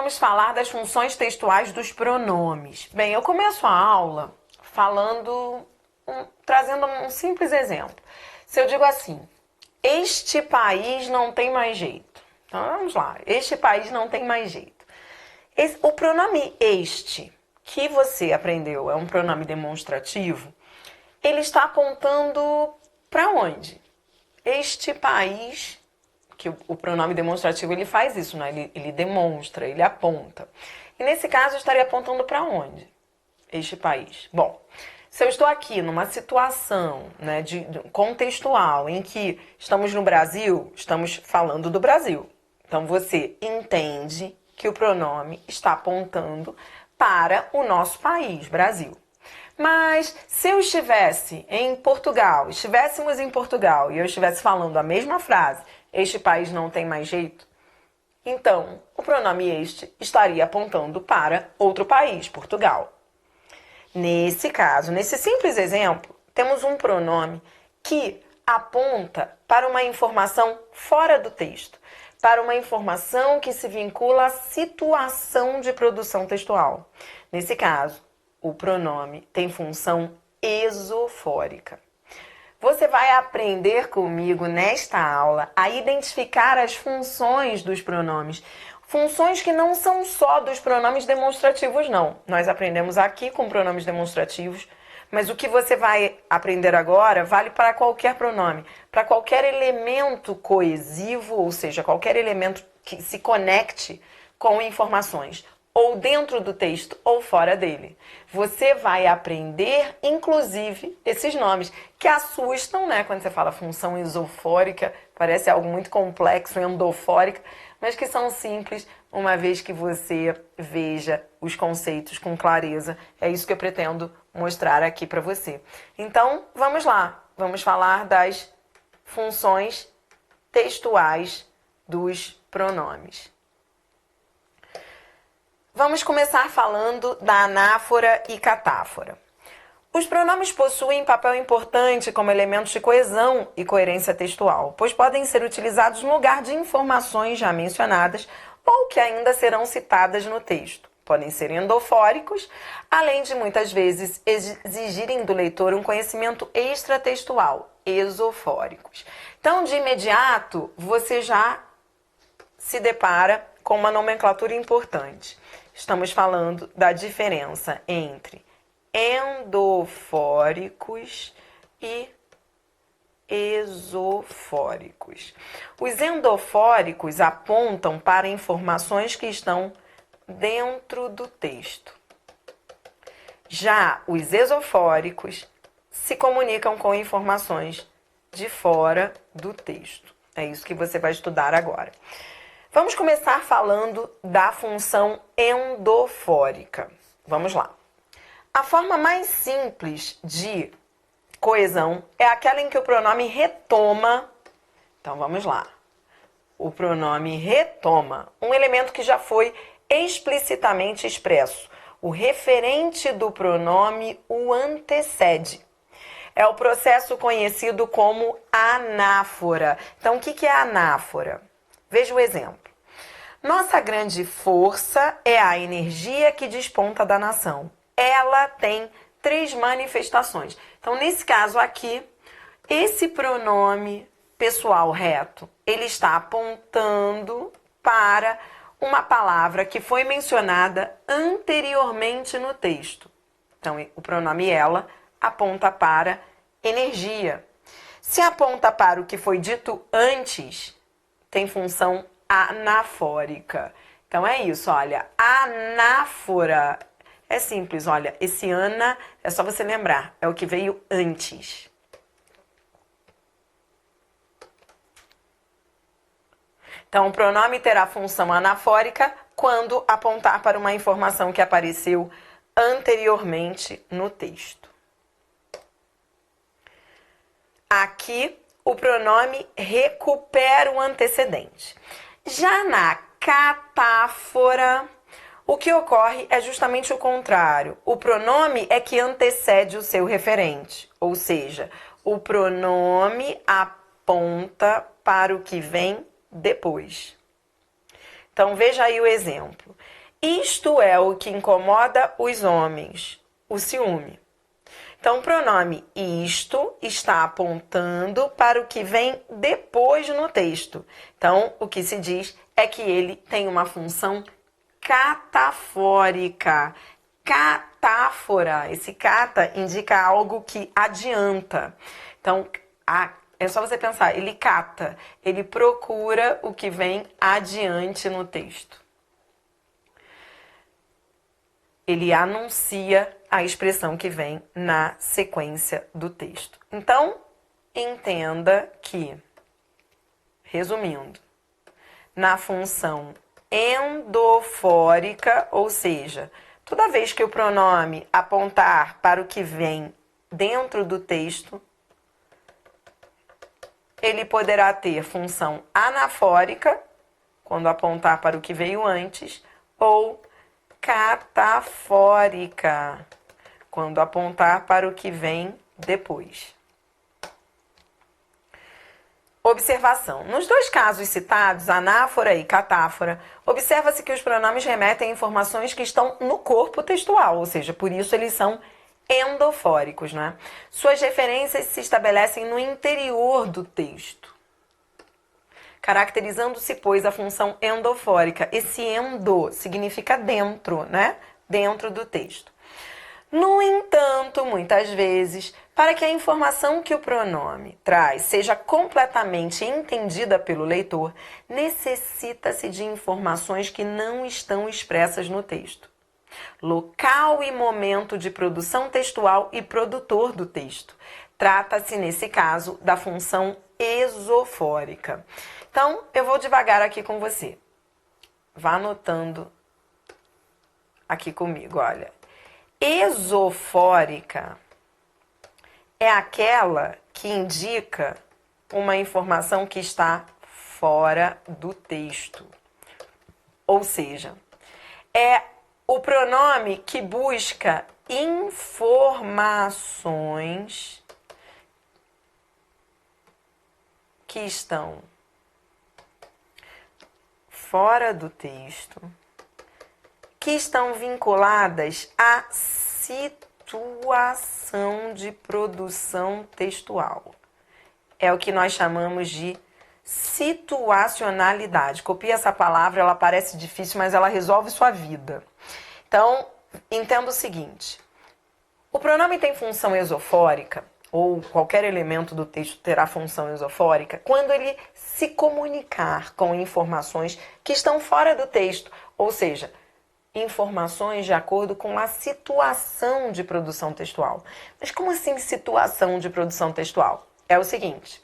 vamos falar das funções textuais dos pronomes. Bem, eu começo a aula trazendo um simples exemplo. Se eu digo assim, este país não tem mais jeito. Então, vamos lá. Este país não tem mais jeito. O pronome este, que você aprendeu, é um pronome demonstrativo, ele está apontando para onde? Este país, que o pronome demonstrativo ele faz isso, né? Ele demonstra, ele aponta. E nesse caso, eu estaria apontando para onde? Este país. Bom, se eu estou aqui numa situação, né, contextual em que estamos no Brasil, estamos falando do Brasil. Então, você entende que o pronome está apontando para o nosso país, Brasil. Mas se eu estivéssemos em Portugal e eu estivesse falando a mesma frase, este país não tem mais jeito, então o pronome este estaria apontando para outro país, Portugal. Nesse caso, nesse simples exemplo, temos um pronome que aponta para uma informação fora do texto, para uma informação que se vincula à situação de produção textual. Nesse caso, o pronome tem função esofórica. Você vai aprender comigo nesta aula a identificar as funções dos pronomes. Funções que não são só dos pronomes demonstrativos, não. Nós aprendemos aqui com pronomes demonstrativos, mas o que você vai aprender agora vale para qualquer pronome, para qualquer elemento coesivo, ou seja, qualquer elemento que se conecte com informações, ou dentro do texto ou fora dele. Você vai aprender, inclusive, esses nomes que assustam, né? Quando você fala função esofórica, parece algo muito complexo, endofórica, mas que são simples, uma vez que você veja os conceitos com clareza. É isso que eu pretendo mostrar aqui para você. Então, vamos lá. Vamos falar das funções textuais dos pronomes. Vamos começar falando da anáfora e catáfora. Os pronomes possuem papel importante como elementos de coesão e coerência textual, pois podem ser utilizados no lugar de informações já mencionadas ou que ainda serão citadas no texto. Podem ser endofóricos, além de muitas vezes exigirem do leitor um conhecimento extratextual, esofóricos. Então, de imediato, você já se depara com uma nomenclatura importante. Estamos falando da diferença entre endofóricos e esofóricos. Os endofóricos apontam para informações que estão dentro do texto. Já os esofóricos se comunicam com informações de fora do texto. É isso que você vai estudar agora. Vamos começar falando da função endofórica. Vamos lá. A forma mais simples de coesão é aquela em que o pronome retoma. Então, vamos lá. O pronome retoma um elemento que já foi explicitamente expresso. O referente do pronome o antecede. É o processo conhecido como anáfora. Então, o que é anáfora? Veja o exemplo. Nossa grande força é a energia que desponta da nação. Ela tem 3 manifestações. Então, nesse caso aqui, esse pronome pessoal reto, ele está apontando para uma palavra que foi mencionada anteriormente no texto. Então, o pronome ela aponta para energia. Se aponta para o que foi dito antes, tem função anafórica. Então é isso, olha, anáfora é simples, olha, esse ana é só você lembrar, é o que veio antes. Então o pronome terá função anafórica quando apontar para uma informação que apareceu anteriormente no texto. Aqui o pronome recupera o antecedente. Já na catáfora, o que ocorre é justamente o contrário. O pronome é que antecede o seu referente, ou seja, o pronome aponta para o que vem depois. Então, veja aí o exemplo. Isto é o que incomoda os homens, o ciúme. Então, o pronome isto está apontando para o que vem depois no texto. Então, o que se diz é que ele tem uma função catafórica. Catáfora, esse cata indica algo que adianta. Então, é só você pensar, ele cata, ele procura o que vem adiante no texto. Ele anuncia a expressão que vem na sequência do texto. Então, entenda que, resumindo, na função endofórica, ou seja, toda vez que o pronome apontar para o que vem dentro do texto, ele poderá ter função anafórica, quando apontar para o que veio antes, ou catafórica, quando apontar para o que vem depois. Observação. Nos dois casos citados, anáfora e catáfora, observa-se que os pronomes remetem a informações que estão no corpo textual, ou seja, por isso eles são endofóricos, né? Suas referências se estabelecem no interior do texto, caracterizando-se, pois, a função endofórica. Esse endo significa dentro, né? Dentro do texto. No entanto, muitas vezes, para que a informação que o pronome traz seja completamente entendida pelo leitor, necessita-se de informações que não estão expressas no texto. Local e momento de produção textual e produtor do texto. Trata-se, nesse caso, da função esofórica. Então, eu vou devagar aqui com você. Vá anotando aqui comigo, olha. Esofórica é aquela que indica uma informação que está fora do texto. Ou seja, é o pronome que busca informações que estão fora do texto, que estão vinculadas à situação de produção textual. É o que nós chamamos de situacionalidade. Copie essa palavra, ela parece difícil, mas ela resolve sua vida. Então, entenda o seguinte: o pronome tem função esofórica, ou qualquer elemento do texto terá função esofórica, quando ele se comunicar com informações que estão fora do texto, ou seja, informações de acordo com a situação de produção textual. Mas como assim situação de produção textual? É o seguinte: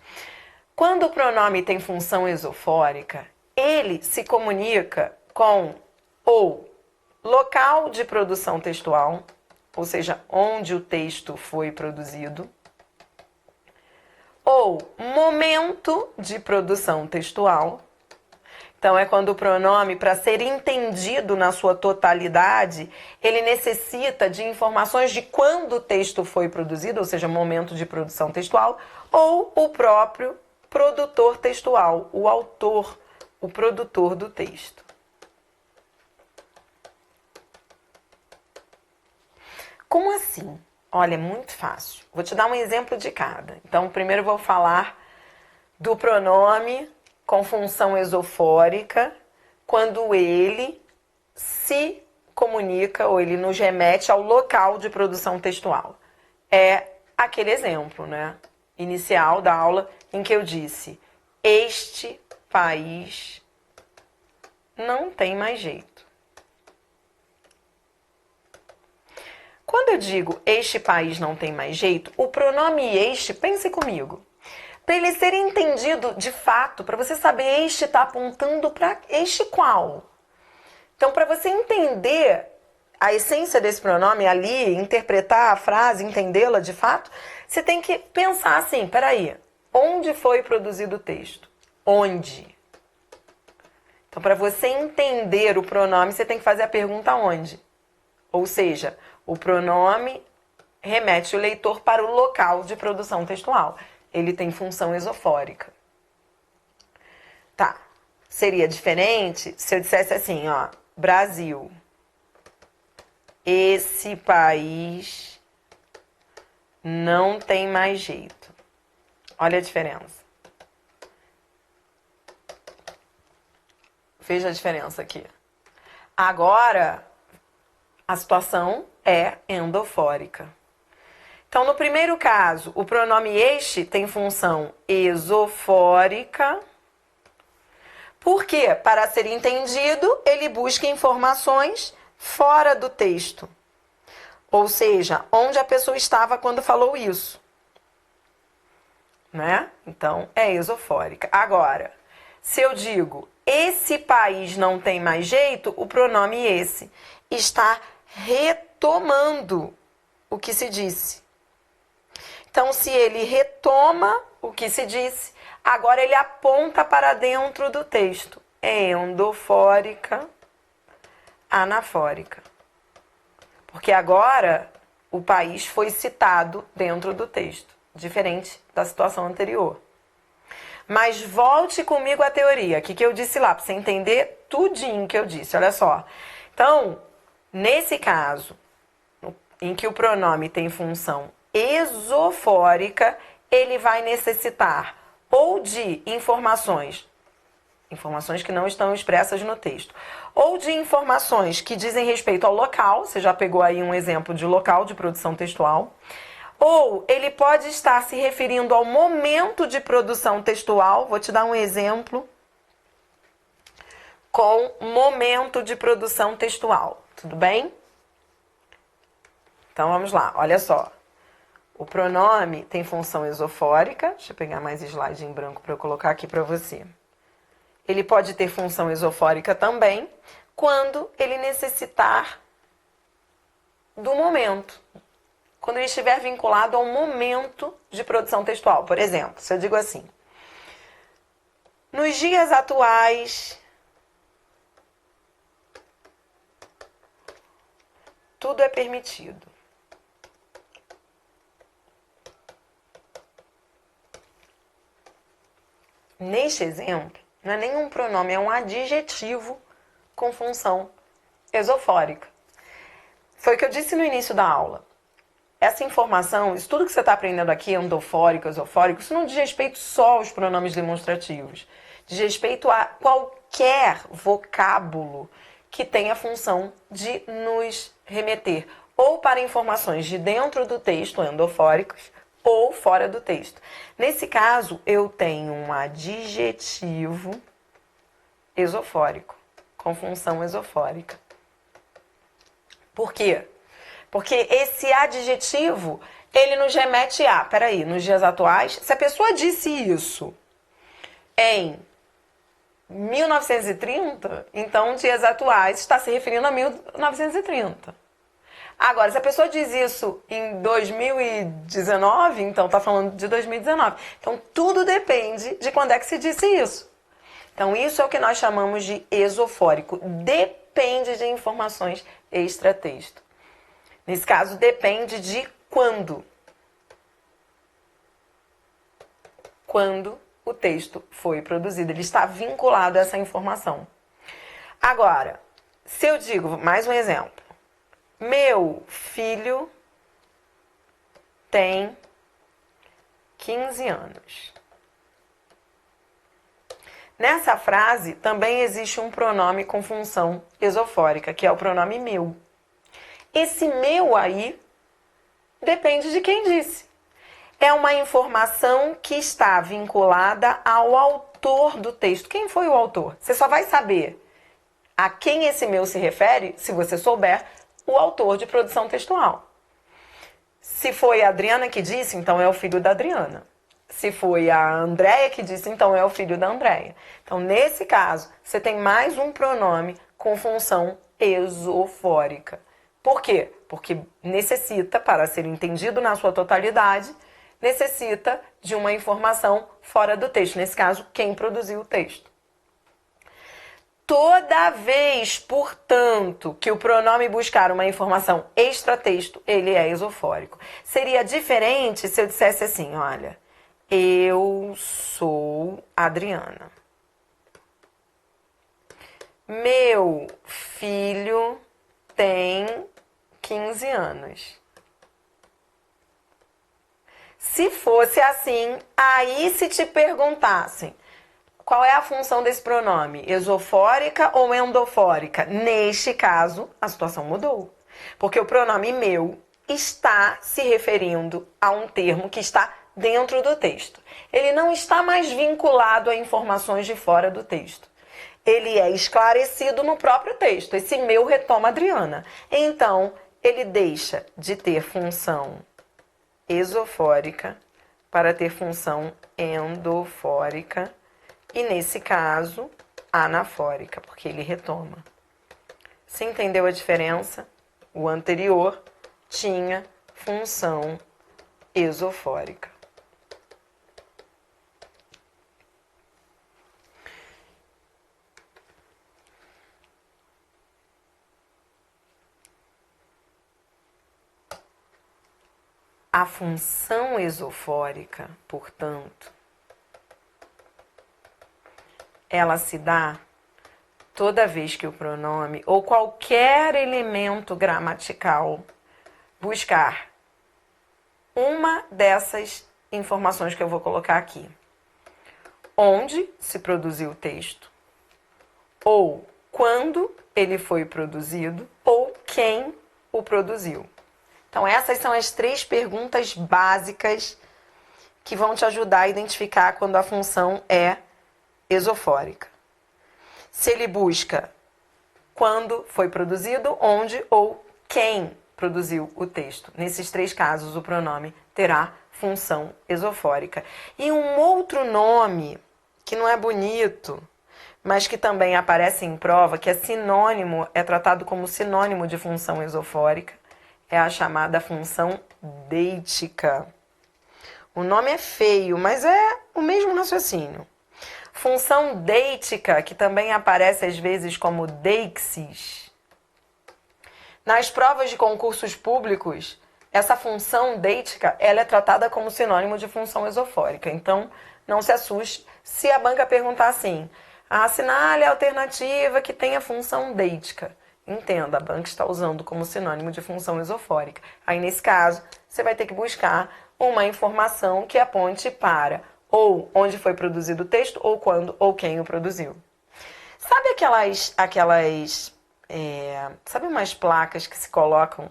quando o pronome tem função esofórica, ele se comunica com ou local de produção textual, ou seja, onde o texto foi produzido, ou momento de produção textual. Então, é quando o pronome, para ser entendido na sua totalidade, ele necessita de informações de quando o texto foi produzido, ou seja, momento de produção textual, ou o próprio produtor textual, o autor, o produtor do texto. Como assim? Olha, é muito fácil. Vou te dar um exemplo de cada. Então, primeiro eu vou falar do pronome com função esofórica, quando ele se comunica ou ele nos remete ao local de produção textual. É aquele exemplo, né, inicial da aula em que eu disse: este país não tem mais jeito. Quando eu digo este país não tem mais jeito, o pronome este, pense comigo, para ele ser entendido de fato, para você saber este está apontando para este qual. Então, para você entender a essência desse pronome ali, interpretar a frase, entendê-la de fato, você tem que pensar assim: peraí, onde foi produzido o texto? Onde? Então, para você entender o pronome, você tem que fazer a pergunta onde. Ou seja, o pronome remete o leitor para o local de produção textual. Ele tem função esofórica. Tá. Seria diferente se eu dissesse assim, ó, Brasil. Esse país não tem mais jeito. Olha a diferença. Veja a diferença aqui. Agora, a situação é endofórica. Então, no primeiro caso, o pronome este tem função esofórica. Por quê? Para ser entendido, ele busca informações fora do texto. Ou seja, onde a pessoa estava quando falou isso. Né? Então, é esofórica. Agora, se eu digo, esse país não tem mais jeito, o pronome esse está retomando o que se disse. Então, se ele retoma o que se disse, agora ele aponta para dentro do texto. É endofórica, anafórica. Porque agora o país foi citado dentro do texto, diferente da situação anterior. Mas volte comigo à teoria, o que eu disse lá, para você entender tudinho que eu disse, olha só. Então, nesse caso, em que o pronome tem função esofórica, ele vai necessitar ou de informações que não estão expressas no texto, ou de informações que dizem respeito ao local, você já pegou aí um exemplo de local de produção textual, ou ele pode estar se referindo ao momento de produção textual, vou te dar um exemplo com momento de produção textual, tudo bem? Então vamos lá, olha só. O pronome tem função esofórica, deixa eu pegar mais slide em branco para eu colocar aqui para você. Ele pode ter função esofórica também, quando ele necessitar do momento. Quando ele estiver vinculado ao momento de produção textual. Por exemplo, se eu digo assim, nos dias atuais, tudo é permitido. Neste exemplo, não é nenhum pronome, é um adjetivo com função esofórica. Foi o que eu disse no início da aula. Essa informação, isso tudo que você está aprendendo aqui, endofórico, esofórico, isso não diz respeito só aos pronomes demonstrativos. Diz respeito a qualquer vocábulo que tenha a função de nos remeter ou para informações de dentro do texto, endofóricos, ou fora do texto. Nesse caso, eu tenho um adjetivo esofórico, com função esofórica. Por quê? Porque esse adjetivo, ele nos remete a, peraí, nos dias atuais, se a pessoa disse isso em 1930, então dias atuais está se referindo a 1930. Agora, se a pessoa diz isso em 2019, então está falando de 2019. Então, tudo depende de quando é que se disse isso. Então, isso é o que nós chamamos de esofórico. Depende de informações extratexto. Nesse caso, depende de quando. Quando o texto foi produzido. Ele está vinculado a essa informação. Agora, se eu digo, mais um exemplo. Meu filho tem 15 anos. Nessa frase também existe um pronome com função esofórica, que é o pronome meu. Esse meu aí depende de quem disse. É uma informação que está vinculada ao autor do texto. Quem foi o autor? Você só vai saber a quem esse meu se refere se você souber o autor de produção textual. Se foi a Adriana que disse, então é o filho da Adriana. Se foi a Andréia que disse, então é o filho da Andréia. Então, nesse caso, você tem mais um pronome com função esofórica. Por quê? Porque necessita, para ser entendido na sua totalidade, necessita de uma informação fora do texto. Nesse caso, quem produziu o texto. Toda vez, portanto, que o pronome buscar uma informação extratexto, ele é esofórico. Seria diferente se eu dissesse assim, olha, eu sou Adriana. Meu filho tem 15 anos. Se fosse assim, aí se te perguntassem qual é a função desse pronome, esofórica ou endofórica, neste caso, a situação mudou. Porque o pronome meu está se referindo a um termo que está dentro do texto. Ele não está mais vinculado a informações de fora do texto. Ele é esclarecido no próprio texto. Esse meu retoma Adriana. Então, ele deixa de ter função esofórica para ter função endofórica e, nesse caso, anafórica, porque ele retoma. Você entendeu a diferença? O anterior tinha função esofórica. A função esofórica, portanto, ela se dá toda vez que o pronome ou qualquer elemento gramatical buscar uma dessas informações que eu vou colocar aqui. Onde se produziu o texto, ou quando ele foi produzido, ou quem o produziu. Então, essas são as 3 perguntas básicas que vão te ajudar a identificar quando a função é esofórica. Se ele busca quando foi produzido, onde ou quem produziu o texto. Nesses 3 casos, o pronome terá função esofórica. E um outro nome, que não é bonito, mas que também aparece em prova, que é sinônimo, é tratado como sinônimo de função esofórica, é a chamada função deitica. O nome é feio, mas é o mesmo raciocínio. Função deitica, que também aparece às vezes como deixis. Nas provas de concursos públicos, essa função deitica, ela é tratada como sinônimo de função esofórica. Então, não se assuste se a banca perguntar assim: assinale a alternativa que tenha função deitica. Entenda, a banca está usando como sinônimo de função esofórica. Aí, nesse caso, você vai ter que buscar uma informação que aponte para ou onde foi produzido o texto, ou quando, ou quem o produziu. Sabe sabe umas placas que se colocam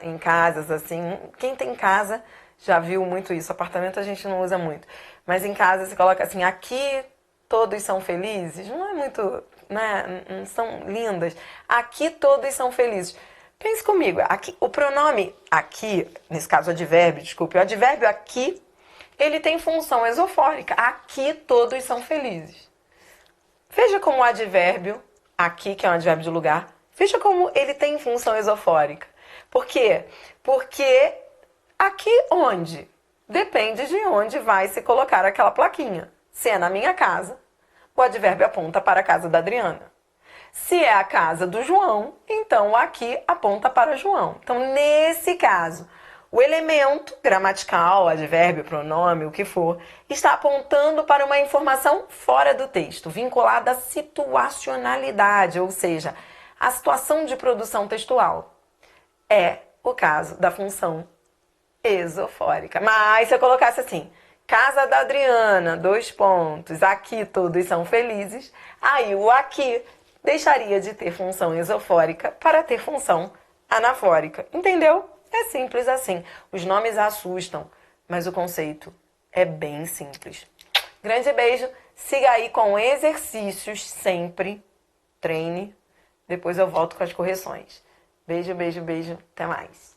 em casas, assim? Quem tem casa já viu muito isso. Apartamento a gente não usa muito. Mas em casa se coloca assim: aqui todos são felizes. Não é muito, né? Não são lindas. Aqui todos são felizes. Pense comigo. Aqui, o pronome aqui, nesse caso advérbio, desculpe, o advérbio aqui, ele tem função esofórica. Aqui todos são felizes. Veja como o advérbio aqui, que é um advérbio de lugar, veja como ele tem função esofórica. Por quê? Porque aqui onde? Depende de onde vai se colocar aquela plaquinha. Se é na minha casa, o advérbio aponta para a casa da Adriana. Se é a casa do João, então o aqui aponta para João. Então, nesse caso, o elemento gramatical, advérbio, pronome, o que for, está apontando para uma informação fora do texto, vinculada à situacionalidade, ou seja, à situação de produção textual. É o caso da função esofórica. Mas se eu colocasse assim: casa da Adriana, : aqui todos são felizes, aí o aqui deixaria de ter função esofórica para ter função anafórica. Entendeu? É simples assim. Os nomes assustam, mas o conceito é bem simples. Grande beijo. Siga aí com exercícios sempre. Treine. Depois eu volto com as correções. Beijo, beijo, beijo. Até mais.